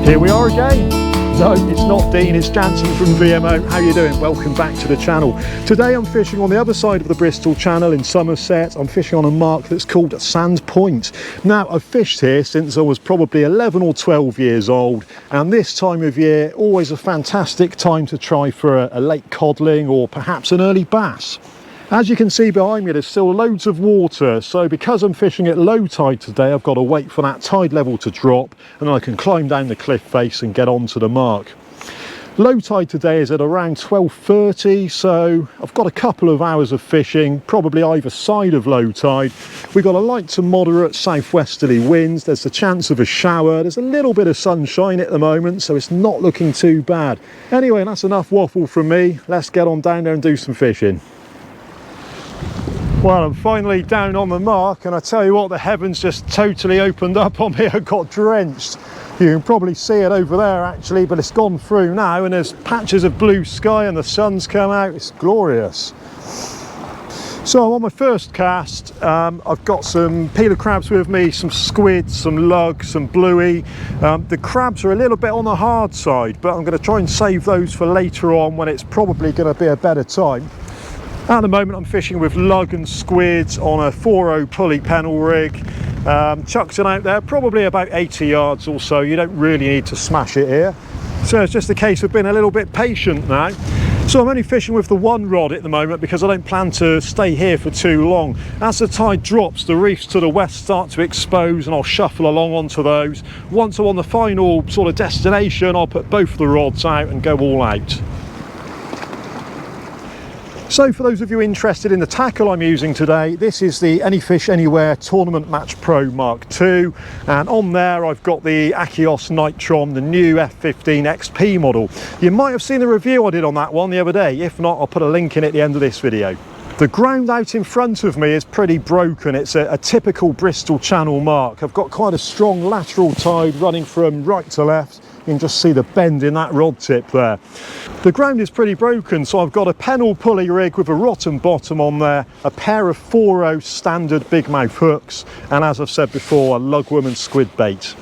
Here we are again. No, it's not Dean, it's Jansen from VMO. How you doing? Welcome back to the channel. Today I'm fishing on the other side of the Bristol Channel in Somerset. I'm fishing on a mark that's called Sandpoint. Now, I've fished here since I was probably 11 or 12 years old, and this time of year, always a fantastic time to try for a late codling or perhaps an early bass. As you can see behind me, there's still loads of water, so because I'm fishing at low tide today, I've got to wait for that tide level to drop and I can climb down the cliff face and get onto the mark. Low tide today is at around 12:30, so I've got a couple of hours of fishing, probably either side of low tide. We've got a light to moderate southwesterly winds, there's the chance of a shower, there's a little bit of sunshine at the moment, so it's not looking too bad. Anyway, that's enough waffle from me, let's get on down there and do some fishing. Well, I'm finally down on the mark, and I tell you what, the heavens just totally opened up on me. I got drenched. You can probably see it over there actually, but it's gone through now and there's patches of blue sky and the sun's come out. It's glorious. So on my first cast, I've got some peeler crabs with me, some squid, some lug, some bluey. The crabs are a little bit on the hard side, but I'm going to try and save those for later on when it's probably going to be a better time. At the moment I'm fishing with lug and squids on a 4.0 pulley pennel rig. Chucks it out there, probably about 80 yards or so. You don't really need to smash it here. So it's just a case of being a little bit patient now. So I'm only fishing with the one rod at the moment because I don't plan to stay here for too long. As the tide drops, the reefs to the west start to expose and I'll shuffle along onto those. Once I'm on the final sort of destination, I'll put both the rods out and go all out. So for those of you interested in the tackle I'm using today, this is the Any Fish Anywhere Tournament Match Pro Mark II, and on there I've got the Achios Nitron, the new F15 XP model. You might have seen the review I did on that one the other day. If not, I'll put a link in at the end of this video. The ground out in front of me is pretty broken. It's a typical Bristol Channel mark. I've got quite a strong lateral tide running from right to left. You can just see the bend in that rod tip there. The ground is pretty broken, so I've got a pennel pulley rig with a rotten bottom on there, a pair of 4.0 standard big mouth hooks, and as I've said before, a lugworm and squid bait.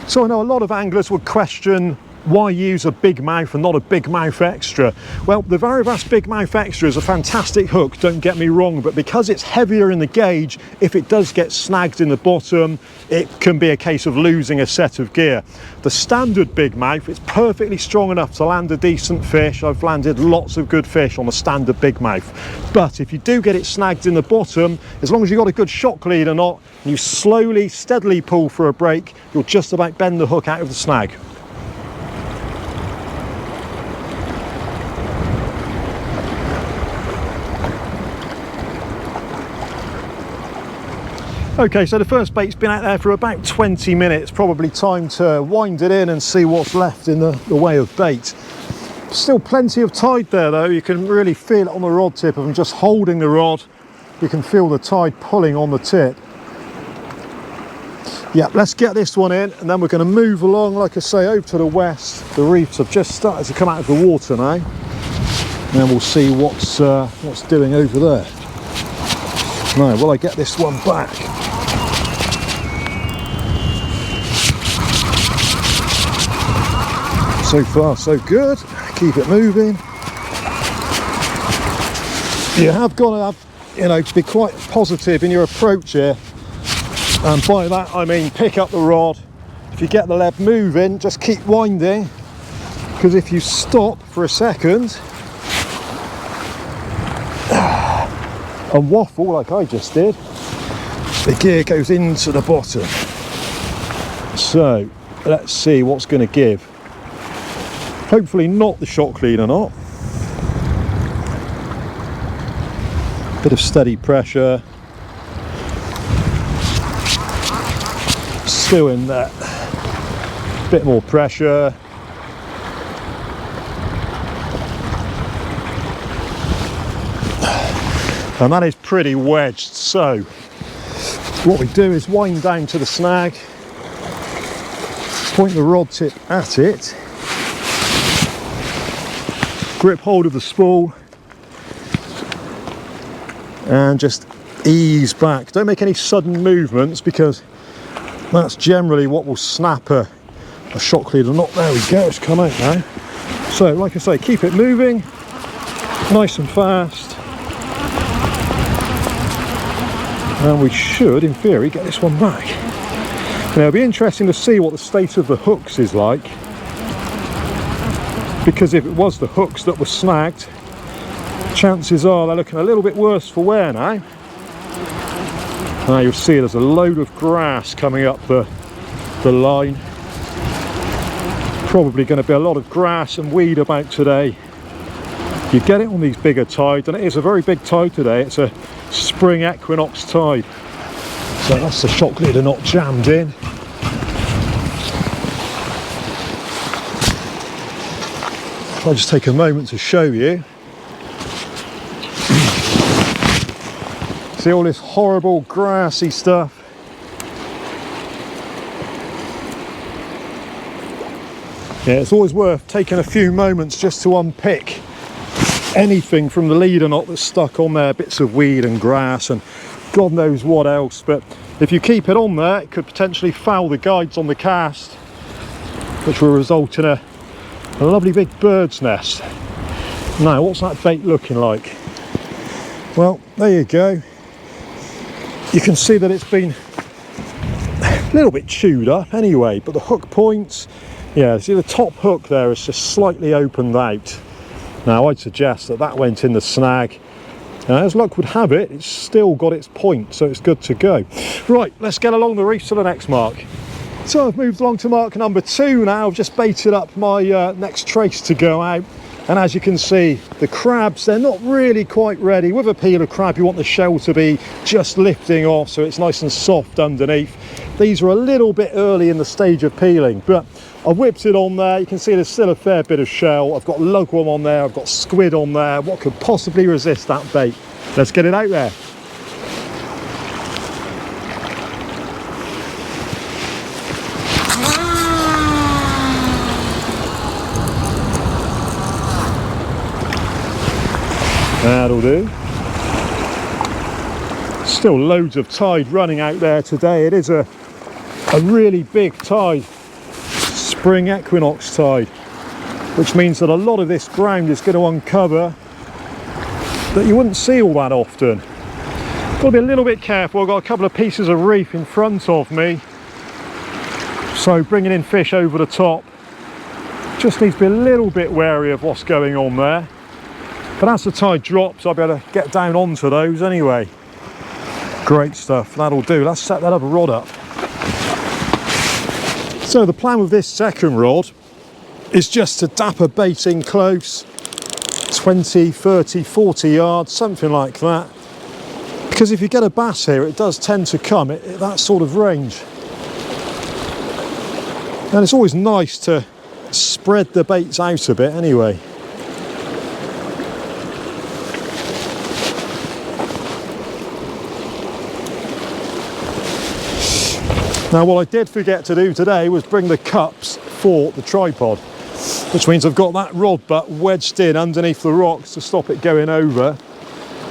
So I know a lot of anglers would question why use a big mouth and not a big mouth extra. Well, the Varivas big mouth extra is a fantastic hook, don't get me wrong, but because it's heavier in the gauge, if it does get snagged in the bottom, it can be a case of losing a set of gear. The standard big mouth is perfectly strong enough to land a decent fish. I've landed lots of good fish on the standard big mouth, but if you do get it snagged in the bottom, as long as you've got a good shock leader knot and you slowly, steadily pull for a break, you'll just about bend the hook out of the snag. Okay, so the first bait's been out there for about 20 minutes, probably time to wind it in and see what's left in the way of bait. Still plenty of tide there though, you can really feel it on the rod tip. If I'm just holding the rod, you can feel the tide pulling on the tip. Yeah, let's get this one in and then we're going to move along, like I say, over to the west. The reefs have just started to come out of the water now. And then we'll see what's doing over there. Now, will I get this one back? So far so good, keep it moving. You have got to be quite positive in your approach here, and by that I mean pick up the rod. If you get the lead moving, just keep winding, because if you stop for a second and waffle like I just did, the gear goes into the bottom. So let's see what's going to give. Hopefully not the shock leader knot. Bit of steady pressure. Still in there. Bit more pressure. And that is pretty wedged. So what we do is wind down to the snag, point the rod tip at it, grip hold of the spool and just ease back. Don't make any sudden movements, because that's generally what will snap a shock leader knot. There we go, it's come out now. So like I say, keep it moving nice and fast, and we should in theory get this one back. Now it'll be interesting to see what the state of the hooks is like, because if it was the hooks that were snagged, chances are they're looking a little bit worse for wear now. Now you'll see there's a load of grass coming up the line. Probably going to be a lot of grass and weed about today. You get it on these bigger tides, and it is a very big tide today. It's a spring equinox tide. So that's the shock leader knot jammed in. I'll just take a moment to show you. See all this horrible grassy stuff? Yeah, it's always worth taking a few moments just to unpick anything from the leader knot that's stuck on there, bits of weed and grass and God knows what else. But if you keep it on there, it could potentially foul the guides on the cast, which will result in a lovely big bird's nest. Now, what's that bait looking like? Well, there you go. You can see that it's been a little bit chewed up anyway, but the hook points, yeah, see the top hook there is just slightly opened out. Now I'd suggest that went in the snag. As luck would have it, it's still got its point, so it's good to go. Right, let's get along the reef to the next mark. So I've moved along to mark number 2 now. I've just baited up my next trace to go out. And as you can see, the crabs, they're not really quite ready. With a peeler crab, you want the shell to be just lifting off so it's nice and soft underneath. These are a little bit early in the stage of peeling, but I've whipped it on there. You can see there's still a fair bit of shell. I've got lugworm on there, I've got squid on there. What could possibly resist that bait? Let's get it out there. That'll do. Still loads of tide running out there today. It is a really big tide, spring equinox tide, which means that a lot of this ground is going to uncover that you wouldn't see all that often. Got to be a little bit careful. I've got a couple of pieces of reef in front of me, so bringing in fish over the top, just need to be a little bit wary of what's going on there. But as the tide drops, I'll be able to get down onto those anyway. Great stuff, that'll do. Let's set that other rod up. So the plan with this second rod is just to dapper bait in close, 20, 30, 40 yards, something like that. Because if you get a bass here, it does tend to come at that sort of range. And it's always nice to spread the baits out a bit anyway. Now what I did forget to do today was bring the cups for the tripod, which means I've got that rod butt wedged in underneath the rocks to stop it going over.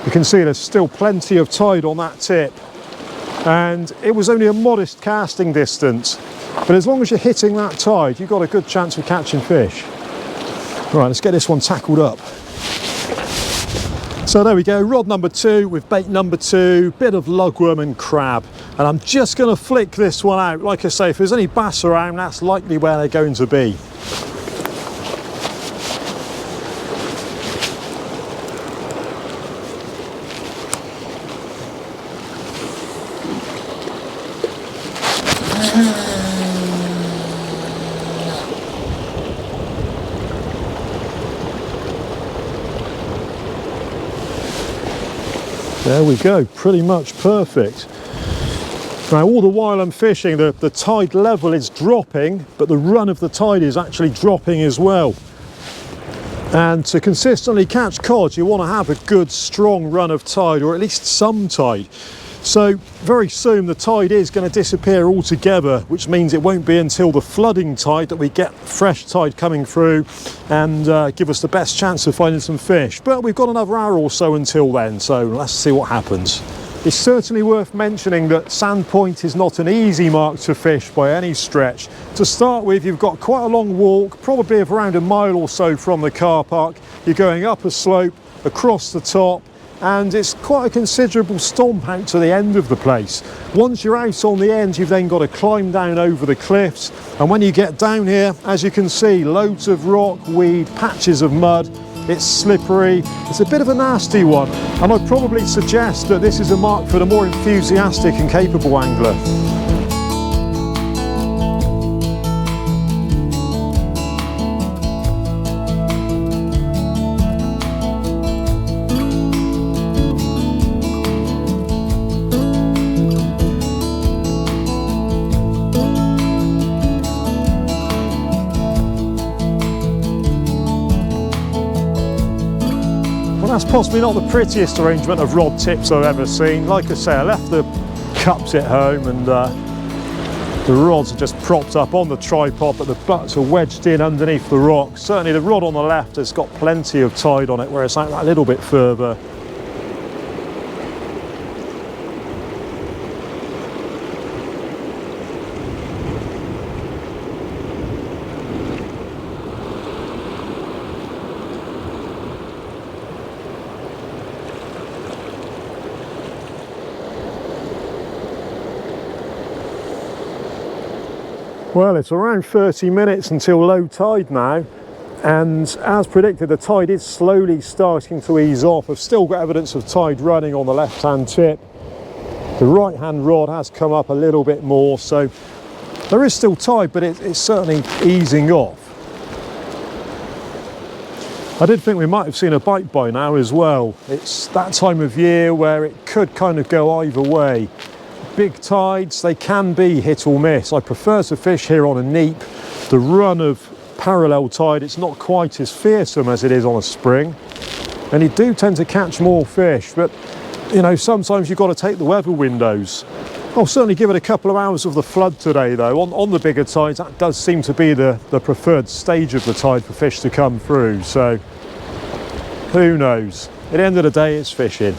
You can see there's still plenty of tide on that tip, and it was only a modest casting distance, but as long as you're hitting that tide, you've got a good chance of catching fish. Right, let's get this one tackled up. So there we go, rod number 2 with bait number 2, bit of lugworm and crab. And I'm just going to flick this one out. Like I say, if there's any bass around, that's likely where they're going to be. There we go, pretty much perfect. Now all the while I'm fishing, the tide level is dropping, but the run of the tide is actually dropping as well. And to consistently catch cod, you want to have a good strong run of tide, or at least some tide. So very soon the tide is going to disappear altogether, which means it won't be until the flooding tide that we get fresh tide coming through and give us the best chance of finding some fish. But we've got another hour or so until then, so let's see what happens. It's certainly worth mentioning that Sandpoint is not an easy mark to fish by any stretch. To start with, you've got quite a long walk, probably of around a mile or so from the car park. You're going up a slope, across the top, and it's quite a considerable stomp out to the end of the place. Once you're out on the end, you've then got to climb down over the cliffs, and when you get down here, as you can see, loads of rock, weed, patches of mud. It's slippery, it's a bit of a nasty one, and I'd probably suggest that this is a mark for the more enthusiastic and capable angler. That's possibly not the prettiest arrangement of rod tips I've ever seen. Like I say, I left the cups at home and the rods are just propped up on the tripod, but the butts are wedged in underneath the rock. Certainly the rod on the left has got plenty of tide on it, whereas out that little bit further. Well, it's around 30 minutes until low tide now, and as predicted, the tide is slowly starting to ease off. I've still got evidence of tide running on the left-hand tip. The right-hand rod has come up a little bit more, so there is still tide, but it's certainly easing off. I did think we might have seen a bite by now as well. It's that time of year where it could kind of go either way. Big tides, they can be hit or miss. I prefer to fish here on a neap. The run of parallel tide, it's not quite as fearsome as it is on a spring, and you do tend to catch more fish, but you know, sometimes you've got to take the weather windows. I'll certainly give it a couple of hours of the flood today though. On the bigger tides, that does seem to be the preferred stage of the tide for fish to come through, so who knows. At the end of the day, it's fishing.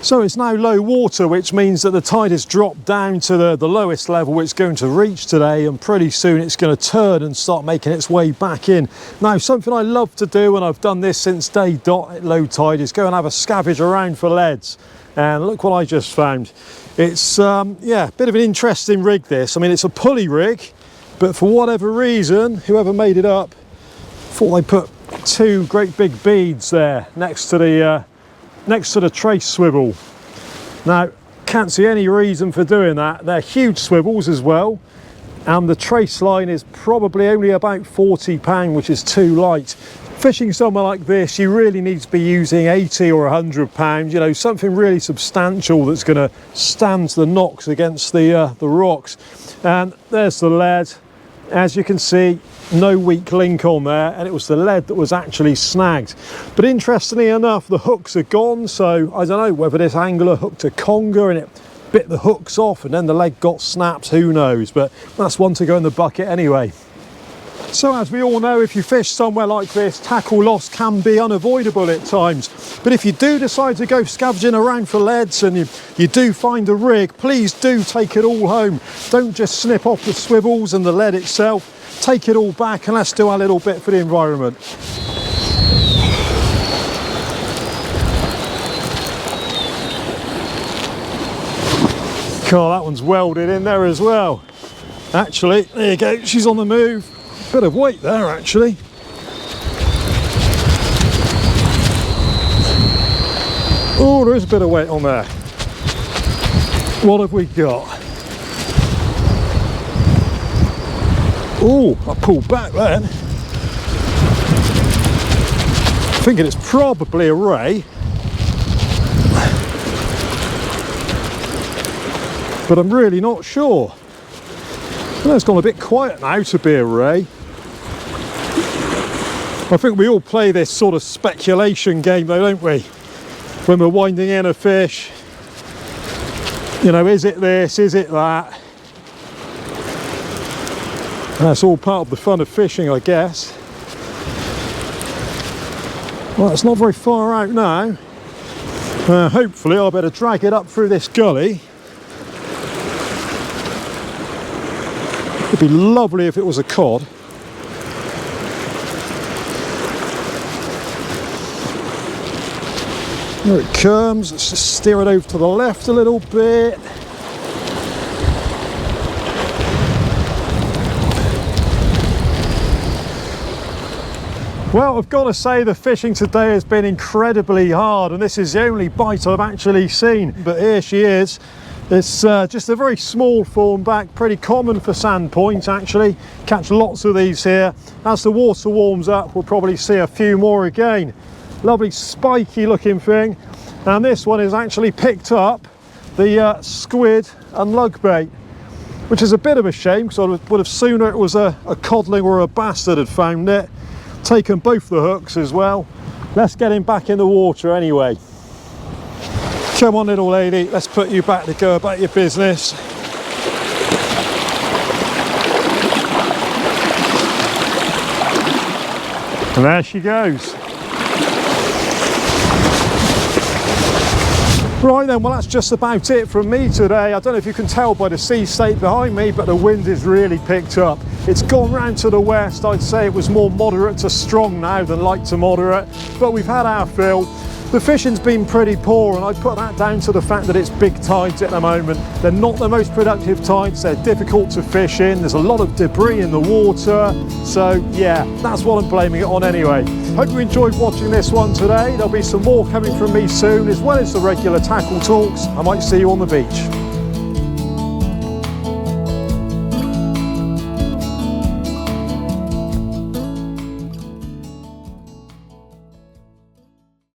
So it's now low water, which means that the tide has dropped down to the lowest level it's going to reach today, and pretty soon it's going to turn and start making its way back in. Now, something I love to do, and I've done this since day dot at low tide, is go and have a scavenge around for leads. And look what I just found. It's, yeah, a bit of an interesting rig this. I mean, it's a pulley rig, but for whatever reason, whoever made it up thought they put two great big beads there next to the trace swivel. Now, can't see any reason for doing that. They're huge swivels as well, and the trace line is probably only about £40, which is too light. Fishing somewhere like this, you really need to be using £80 or £100, you know, something really substantial that's going to stand the knocks against the rocks. And there's the lead. As you can see, no weak link on there, and it was the lead that was actually snagged. But interestingly enough, the hooks are gone, so I don't know whether this angler hooked a conger and it bit the hooks off and then the leg got snapped, who knows, but that's one to go in the bucket anyway. So as we all know, if you fish somewhere like this, tackle loss can be unavoidable at times. But if you do decide to go scavenging around for leads and you do find a rig, please do take it all home. Don't just snip off the swivels and the lead itself. Take it all back and let's do our little bit for the environment. God, that one's welded in there as well. Actually, there you go, she's on the move. Bit of weight there actually. Oh, there is a bit of weight on there. What have we got? Oh, I pulled back then. Thinking it's probably a ray, but I'm really not sure. Well, it's gone a bit quiet now to be a ray. I think we all play this sort of speculation game though, don't we? when we're winding in a fish. You know, is it this, is it that? That's all part of the fun of fishing, I guess. Well, it's not very far out now. Hopefully I'll better drag it up through this gully. It'd be lovely if it was a cod. There it comes. Let's just steer it over to the left a little bit. Well, I've got to say the fishing today has been incredibly hard, and this is the only bite I've actually seen. But here she is. It's just a very small fawn back, pretty common for Sandpoint actually. Catch lots of these here. As the water warms up, we'll probably see a few more again. Lovely spiky looking thing. And this one has actually picked up the squid and lugbait, which is a bit of a shame because I would have sooner it was a codling or a bass that had found it. Taken both the hooks as well. Let's get him back in the water anyway. Come on, little lady, let's put you back to go about your business. And there she goes. Right then, well that's just about it from me today. I don't know if you can tell by the sea state behind me, but the wind has really picked up. It's gone round to the west. I'd say it was more moderate to strong now than light to moderate, but we've had our fill. The fishing's been pretty poor, and I put that down to the fact that it's big tides at the moment. They're not the most productive tides, they're difficult to fish in, there's a lot of debris in the water, so yeah, that's what I'm blaming it on anyway. Hope you enjoyed watching this one today. There'll be some more coming from me soon, as well as the regular tackle talks. I might see you on the beach.